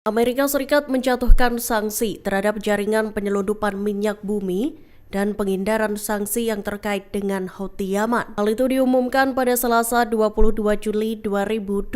Amerika Serikat menjatuhkan sanksi terhadap jaringan penyelundupan minyak bumi dan penghindaran sanksi yang terkait dengan Houthi Yaman. Hal itu diumumkan pada Selasa 22 Juli 2025.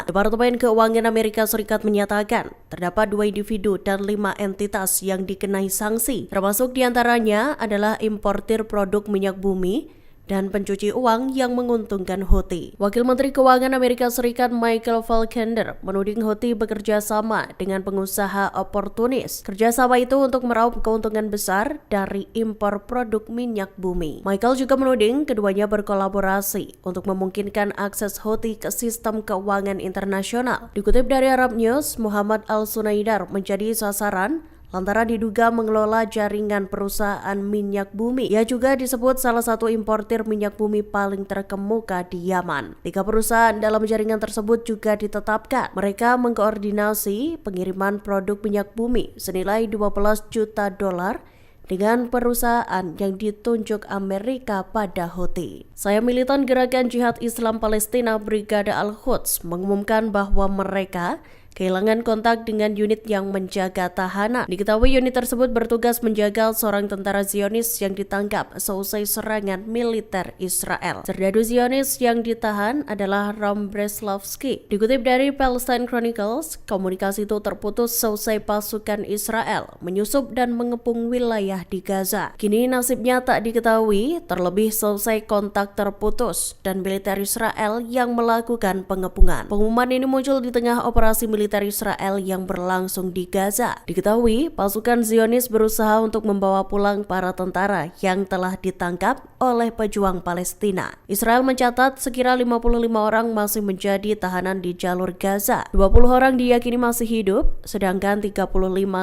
Departemen Keuangan Amerika Serikat menyatakan terdapat 2 individu dan 5 entitas yang dikenai sanksi, termasuk diantaranya adalah importir produk minyak bumi dan pencuci uang yang menguntungkan Houthi. Wakil Menteri Keuangan Amerika Serikat Michael Faulkner menuding Houthi bekerja sama dengan pengusaha oportunis. Kerjasama itu untuk meraup keuntungan besar dari impor produk minyak bumi. Michael juga menuding keduanya berkolaborasi untuk memungkinkan akses Houthi ke sistem keuangan internasional. Dikutip dari Arab News, Muhammad Al-Sunaidar menjadi sasaran lantaran diduga mengelola jaringan perusahaan minyak bumi. Ia juga disebut salah satu importir minyak bumi paling terkemuka di Yaman. 3 perusahaan dalam jaringan tersebut juga ditetapkan. Mereka mengkoordinasi pengiriman produk minyak bumi senilai 12 juta dolar dengan perusahaan yang ditunjuk Amerika pada Houthi. Saya militan Gerakan Jihad Islam Palestina Brigade Al-Quds mengumumkan bahwa mereka kehilangan kontak dengan unit yang menjaga tahanan. Diketahui unit tersebut bertugas menjaga seorang tentara Zionis yang ditangkap seusai serangan militer Israel. Serdadu Zionis yang ditahan adalah Rom Breslavsky. Dikutip dari Palestine Chronicles, komunikasi itu terputus seusai pasukan Israel menyusup dan mengepung wilayah di Gaza. Kini nasibnya tak diketahui, terlebih selesai kontak terputus dan militer Israel yang melakukan pengepungan. Pengumuman ini muncul di tengah operasi militer Israel yang berlangsung di Gaza. Diketahui, pasukan Zionis berusaha untuk membawa pulang para tentara yang telah ditangkap oleh pejuang Palestina. Israel mencatat sekira 55 orang masih menjadi tahanan di jalur Gaza. 20 orang diyakini masih hidup, sedangkan 35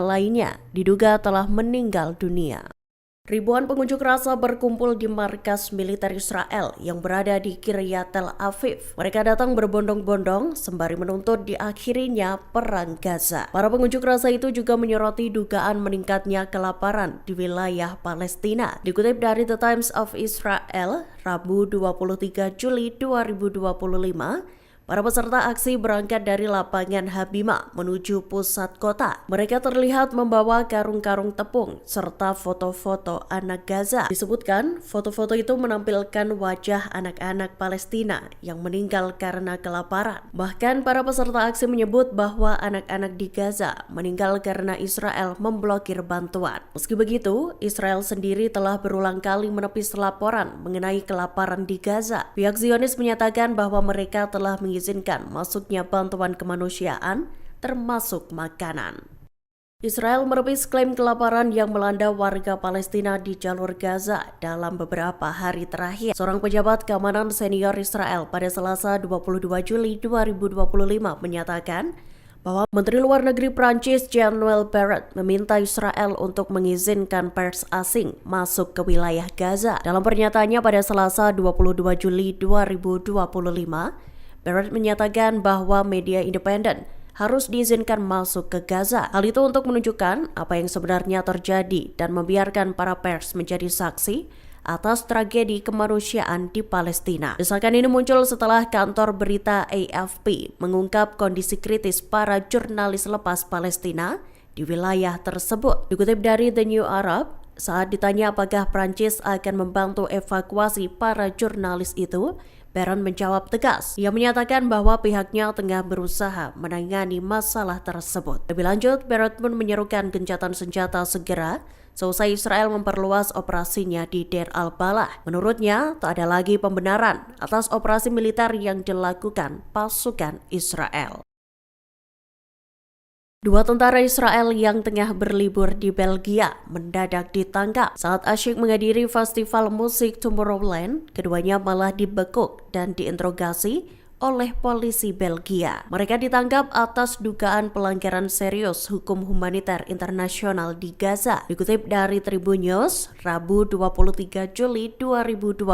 lainnya diduga telah meninggal dunia. Ribuan pengunjuk rasa berkumpul di markas militer Israel yang berada di Kiryat Tel Aviv. Mereka datang berbondong-bondong sembari menuntut diakhirinya perang Gaza. Para pengunjuk rasa itu juga menyoroti dugaan meningkatnya kelaparan di wilayah Palestina. Dikutip dari The Times of Israel, Rabu 23 Juli 2025, para peserta aksi berangkat dari lapangan Habima menuju pusat kota. Mereka terlihat membawa karung-karung tepung serta foto-foto anak Gaza. Disebutkan, foto-foto itu menampilkan wajah anak-anak Palestina yang meninggal karena kelaparan. Bahkan para peserta aksi menyebut bahwa anak-anak di Gaza meninggal karena Israel memblokir bantuan. Meski begitu, Israel sendiri telah berulang kali menepis laporan mengenai kelaparan di Gaza. Pihak Zionis menyatakan bahwa mereka telah mengizinkan masuknya bantuan kemanusiaan, termasuk makanan. Israel menepis klaim kelaparan yang melanda warga Palestina di jalur Gaza dalam beberapa hari terakhir. Seorang pejabat keamanan senior Israel pada Selasa 22 Juli 2025 menyatakan bahwa Menteri Luar Negeri Prancis Jean-Noël Barrot meminta Israel untuk mengizinkan pers asing masuk ke wilayah Gaza. Dalam pernyataannya pada Selasa 22 Juli 2025, Barrot menyatakan bahwa media independen harus diizinkan masuk ke Gaza. Hal itu untuk menunjukkan apa yang sebenarnya terjadi dan membiarkan para pers menjadi saksi atas tragedi kemanusiaan di Palestina. Desakan ini muncul setelah kantor berita AFP mengungkap kondisi kritis para jurnalis lepas Palestina di wilayah tersebut. Dikutip dari The New Arab, saat ditanya apakah Prancis akan membantu evakuasi para jurnalis itu, Barrot menjawab tegas. Ia menyatakan bahwa pihaknya tengah berusaha menangani masalah tersebut. Lebih lanjut, Barrot pun menyerukan gencatan senjata segera seusai Israel memperluas operasinya di Deir al-Balah. Menurutnya, tak ada lagi pembenaran atas operasi militer yang dilakukan pasukan Israel. 2 tentara Israel yang tengah berlibur di Belgia mendadak ditangkap saat asyik menghadiri festival musik Tomorrowland. Keduanya malah dibekuk dan diinterogasi oleh polisi Belgia. Mereka ditangkap atas dugaan pelanggaran serius hukum humaniter internasional di Gaza. Dikutip dari Tribun News, Rabu 23 Juli 2025,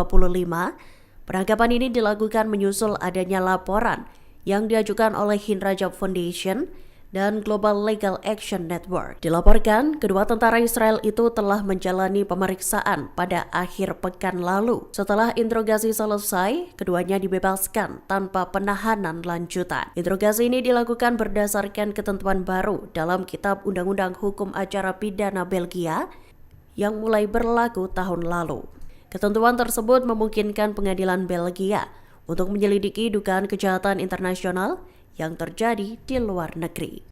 penangkapan ini dilakukan menyusul adanya laporan yang diajukan oleh Hinrajab Foundation dan Global Legal Action Network. Dilaporkan, kedua tentara Israel itu telah menjalani pemeriksaan pada akhir pekan lalu. Setelah interogasi selesai, keduanya dibebaskan tanpa penahanan lanjutan. Interogasi ini dilakukan berdasarkan ketentuan baru dalam Kitab Undang-Undang Hukum Acara Pidana Belgia yang mulai berlaku tahun lalu. Ketentuan tersebut memungkinkan pengadilan Belgia untuk menyelidiki dugaan kejahatan internasional yang terjadi di luar negeri.